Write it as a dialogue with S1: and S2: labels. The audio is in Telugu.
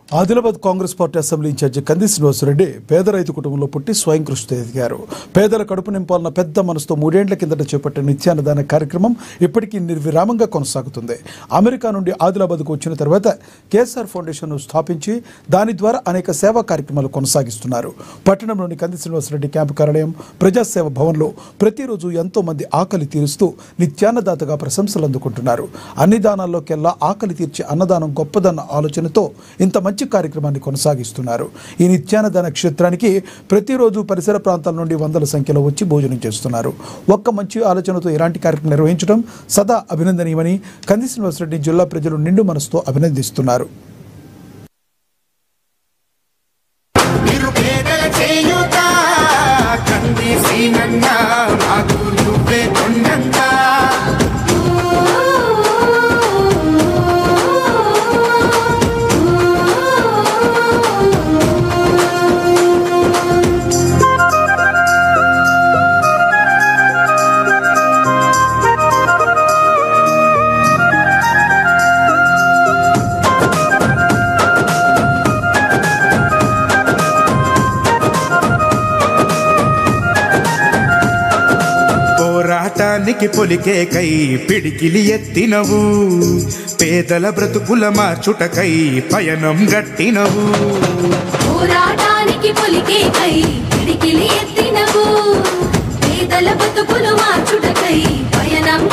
S1: Adilabad Congress party assembly incharge Kandi Srinivasareddy పేద రైతు కుటుంబంలో పుట్టి స్వయం కృషితో ఎదిగారు. పేదల కడుపు నింపాలన్న పెద్ద మనసుతో 3 ఏళ్ల కిందట చేపట్టిన నిత్యాన్నదాన కార్యక్రమం ఇప్పటికీ నిర్విరామంగా కొనసాగుతుంది. అమెరికా నుండి ఆదిలాబాద్కు వచ్చిన తర్వాత కేఎస్ఆర్ ఫౌండేషన్ను స్థాపించి దాని ద్వారా అనేక సేవా కార్యక్రమాలు కొనసాగిస్తున్నారు. పట్టణంలోని కంది శ్రీనివాసరెడ్డి క్యాంపు కార్యాలయం ప్రజాసేవ భవన్లో ప్రతిరోజు ఎంతో మంది ఆకలి తీరుస్తూ నిత్యాన్నదాతగా ప్రశంసలు అందుకుంటున్నారు. అన్ని దానాల్లోకెల్లా ఆకలి తీర్చే అన్నదానం గొప్పదన్న ఆలోచనతో ఇంత మంచి కార్యక్రమాన్ని కొనసాగిస్తున్నారు. ఈ నిత్యాన్నదాన క్షేత్రానికి ప్రతిరోజు పరిసర ప్రాంతాల నుండి వందల సంఖ్యలో వచ్చి భోజనం చేస్తున్నారు. ఒక్క మంచి ఆలోచనతో ఇలాంటి కార్యక్రమం నిర్వహించడం సదా అభినందనీయమని కంది శ్రీనివాసరెడ్డి జిల్లా ప్రజలు నిండు మనసుతో అభినందిస్తున్నారు.
S2: పోరాటానికి పొలికే కై పిడికిలి ఎత్తినవు, పేదల బ్రతుకుల మార్చుటకై పయనం గట్టినవు.
S3: పోరాటానికి పొలికే కై పిడికిలి ఎత్తినవు, పేదల బ్రతుకులు మార్చుటకై పయనం